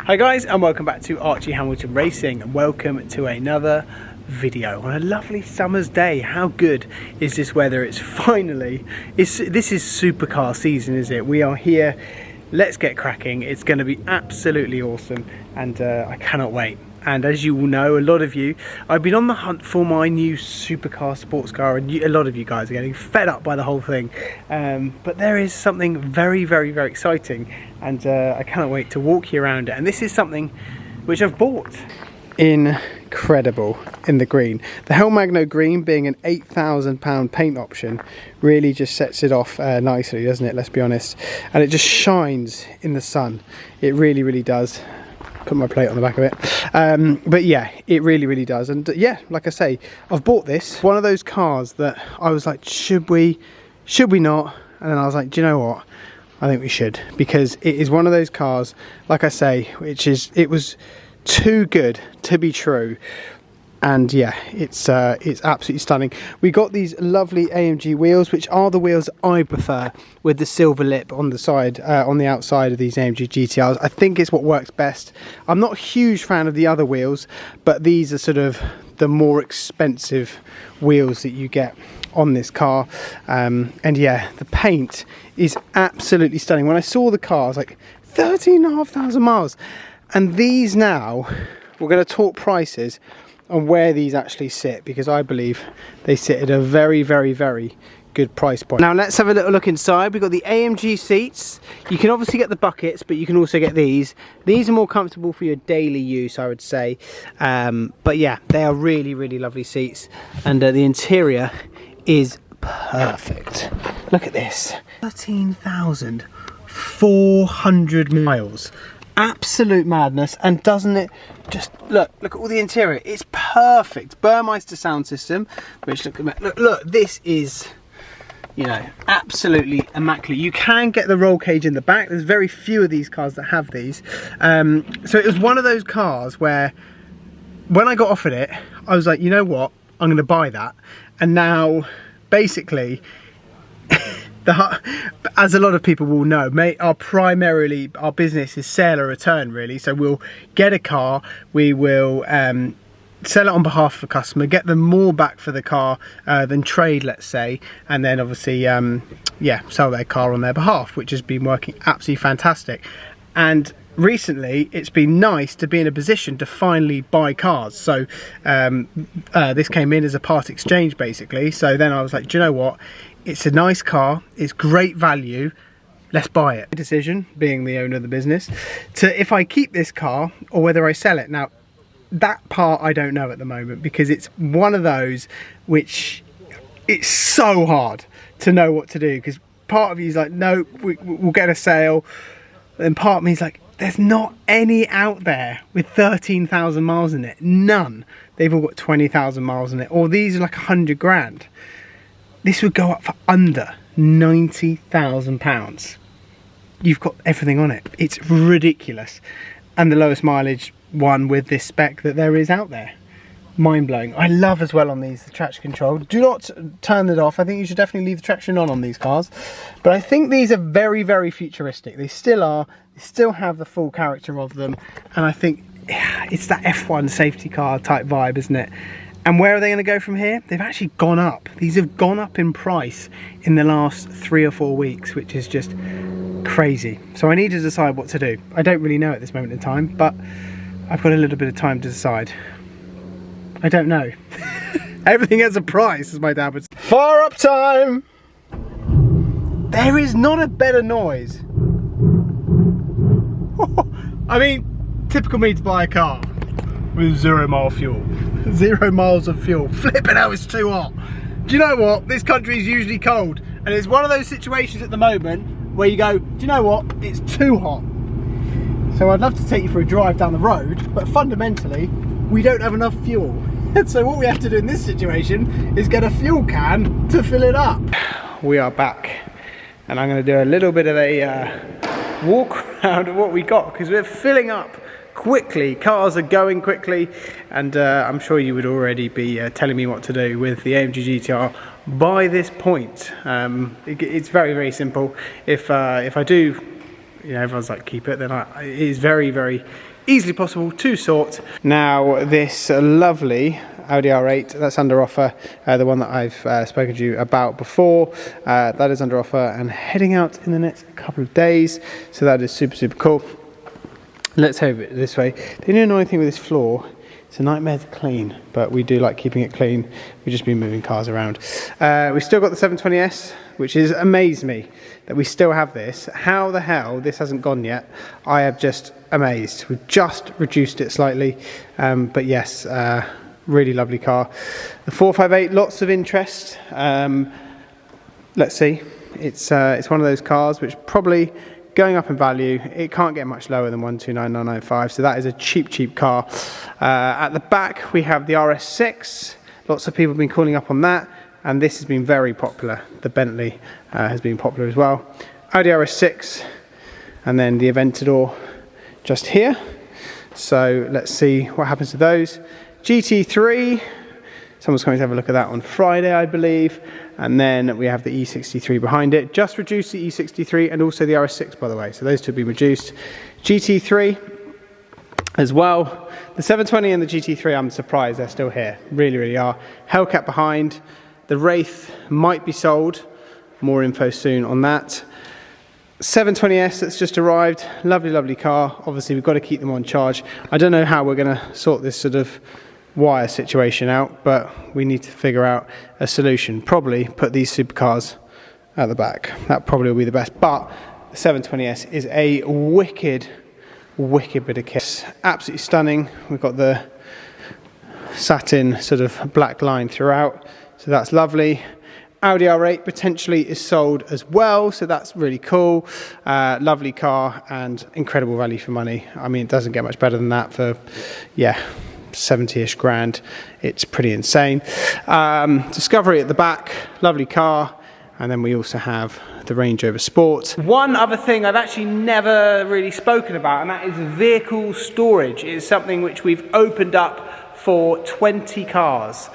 Hi guys, and welcome back to Archie Hamilton Racing, and welcome to another video on a lovely summer's day. How good is this weather? It's finally, this is supercar season, is it? We are here, let's get cracking. It's going to be absolutely awesome, and I cannot wait. And as you will know, a lot of you, I've been on the hunt for my new supercar sports car, and a lot of you guys are getting fed up by the whole thing. But there is something very, very, very exciting, and I cannot wait to walk you around it. And this is something which I've bought. Incredible in the green. The Hell Magno green, being an £8,000 paint option, really just sets it off nicely, doesn't it? Let's be honest. And it just shines in the sun. It really, really does. Put my plate on the back of it, but yeah, it really, really does. And yeah, like I say, I've bought this. One of those cars that I was like, should we not? And then I was like, do you know what? I think we should, because it is one of those cars, like I say, it was too good to be true. And yeah, it's absolutely stunning. We got these lovely AMG wheels, which are the wheels I prefer, with the silver lip on the side, on the outside of these AMG GTRs. I think it's what works best. I'm not a huge fan of the other wheels, but these are sort of the more expensive wheels that you get on this car. And yeah, the paint is absolutely stunning. When I saw the car, I was like, 13,500 miles. And these now, we're going to talk prices on where these actually sit, because I believe they sit at a very, very, very good price point. Now let's have a little look inside. We've got the AMG seats. You can obviously get the buckets, but you can also get these. These are more comfortable for your daily use, I would say. But yeah, they are really, really lovely seats, and the interior is perfect. Look at this, 13,400 miles. Absolute madness. And doesn't it just look at all the interior? It's perfect. Burmeister sound system, which look, this is, you know, absolutely immaculate. You can get the roll cage in the back. There's very few of these cars that have these. So it was one of those cars where when I got offered it, I was like, you know what, I'm going to buy that. And now basically as a lot of people will know, our business is sale or return, really. So we'll get a car, we will sell it on behalf of a customer, get them more back for the car than trade, let's say, and then obviously yeah, sell their car on their behalf, which has been working absolutely fantastic. And recently it's been nice to be in a position to finally buy cars. So this came in as a part exchange basically. So then I was like, do you know what, it's a nice car, it's great value, let's buy it. Decision, being the owner of the business, to if I keep this car or whether I sell it. Now that part I don't know at the moment, because it's one of those which it's so hard to know what to do, because part of you is like, no, we'll get a sale, and part of me is like, there's not any out there with 13,000 miles in it, none. They've all got 20,000 miles in it, or these are like 100 grand. This would go up for under £90,000. You've got everything on it. It's ridiculous. And the lowest mileage one with this spec that there is out there. Mind blowing. I love as well on these the traction control. Do not turn it off. I think you should definitely leave the traction on these cars. But I think these are very, very futuristic. They still are. They still have the full character of them. And I think it's that F1 safety car type vibe, isn't it? And where are they going to go from here? They've actually gone up. These have gone up in price in the last 3 or 4 weeks, which is just crazy. So I need to decide what to do. I don't really know at this moment in time, but I've got a little bit of time to decide. I don't know. Everything has a price, as my dad would say. Fire up time! There is not a better noise. I mean, typical me to buy a car with 0 mile fuel. 0 miles of fuel. Flipping out, it's too hot. Do you know what? This country is usually cold, and it's one of those situations at the moment where you go, do you know what? It's too hot. So I'd love to take you for a drive down the road, but fundamentally, we don't have enough fuel. And so what we have to do in this situation is get a fuel can to fill it up. We are back, and I'm going to do a little bit of a walk around of what we got, because we're filling up quickly. Cars are going quickly, and I'm sure you would already be telling me what to do with the AMG GTR by this point. It's very, very simple. If I do, you know, everyone's like keep it, then it is very, very easily possible to sort. Now this lovely Audi R8, that's under offer, the one that I've spoken to you about before, that is under offer and heading out in the next couple of days, so that is super cool. Let's have it this way. The only annoying thing with this floor, it's a nightmare to clean, but we do like keeping it clean. We've just been moving cars around. We've still got the 720S, which is amazed me that we still have this. How the hell this hasn't gone yet, I am just amazed. We've just reduced it slightly, but yes, really lovely car. The 458, lots of interest. Let's see. It's one of those cars which probably going up in value. It can't get much lower than 129,995, so that is a cheap car. At the back we have the RS6. Lots of people have been calling up on that, and this has been very popular. The Bentley has been popular as well. Audi RS6, and then the Aventador just here. So let's see what happens to those. GT3, someone's coming to have a look at that on Friday, I believe. And then we have the E63 behind it. Just reduced the E63 and also the RS6, by the way. So those two have been reduced. GT3 as well. The 720 and the GT3, I'm surprised they're still here. Really are. Hellcat behind. The Wraith might be sold. More info soon on that. 720S that's just arrived. Lovely car. Obviously we've got to keep them on charge. I don't know how we're going to sort this sort of wire situation out, but we need to figure out a solution. Probably put these supercars at the back. That probably will be the best. But the 720S is a wicked bit of kit. Absolutely stunning. We've got the satin sort of black line throughout, so that's lovely. Audi R8 potentially is sold as well, so that's really cool. Lovely car and incredible value for money. I mean, it doesn't get much better than that for, yeah, 70-ish grand. It's pretty insane. Discovery at the back, lovely car. And then we also have the Range Rover Sport. One other thing I've actually never really spoken about, and that is vehicle storage. It is something which we've opened up for 20 cars.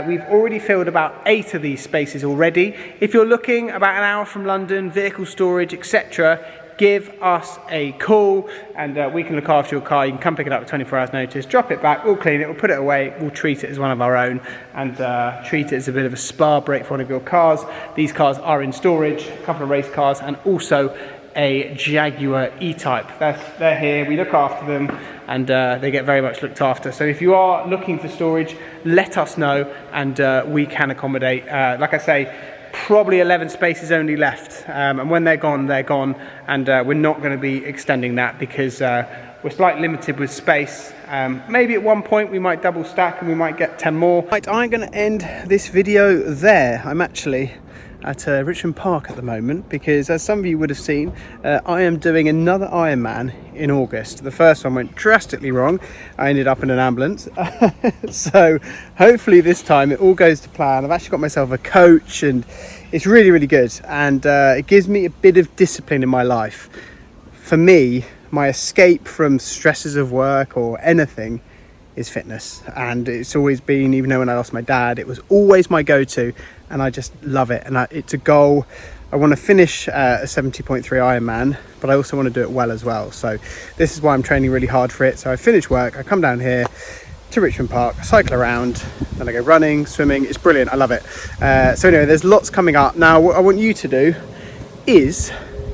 We've already filled about 8 of these spaces already. If you're looking about an hour from London, vehicle storage, etc., give us a call and we can look after your car. You can come pick it up with 24 hours notice, drop it back, we'll clean it, we'll put it away, we'll treat it as one of our own and treat it as a bit of a spa break for one of your cars. These cars are in storage, a couple of race cars and also a Jaguar E-Type. They're here, we look after them and they get very much looked after. So if you are looking for storage, let us know and we can accommodate. Like I say, probably 11 spaces only left, and when they're gone, and we're not going to be extending that because we're slightly limited with space. Maybe at one point we might double stack and we might get 10 more. Right, I'm going to end this video there. I'm actually at Richmond Park at the moment because, as some of you would have seen, I am doing another Ironman in August. The first one went drastically wrong. I ended up in an ambulance. So hopefully this time it all goes to plan. I've actually got myself a coach and it's really good, and it gives me a bit of discipline in my life. For me, my escape from stresses of work or anything is fitness, and it's always been, even though when I lost my dad, it was always my go-to, and I just love it. And it's a goal. I want to finish a 70.3 Ironman, but I also want to do it well as well. So this is why I'm training really hard for it. So I finish work, I come down here to Richmond Park, cycle around, then I go running, swimming. It's brilliant, I love it. So anyway, there's lots coming up. Now what I want you to do is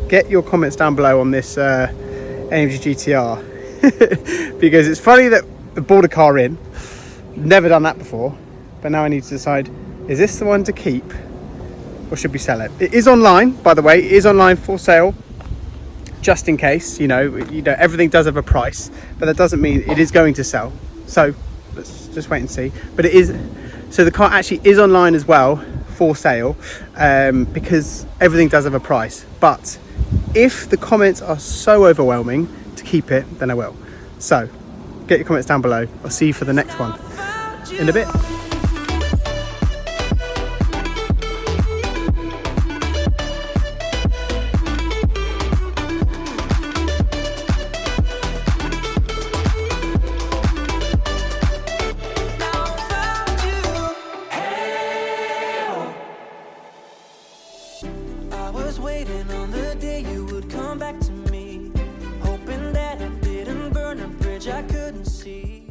get your comments down below on this AMG GTR because it's funny that I bought a car in, never done that before, but now I need to decide, is this the one to keep or should we sell it? It is online, by the way. It is online for sale, just in case. You know everything does have a price, but that doesn't mean it is going to sell. So let's just wait and see. But it is, so the car actually is online as well for sale, because everything does have a price. But if the comments are so overwhelming to keep it, then I will. So get your comments down below. I'll see you for the next one in a bit. Waiting on the day you would come back to me, hoping that I didn't burn a bridge I couldn't see.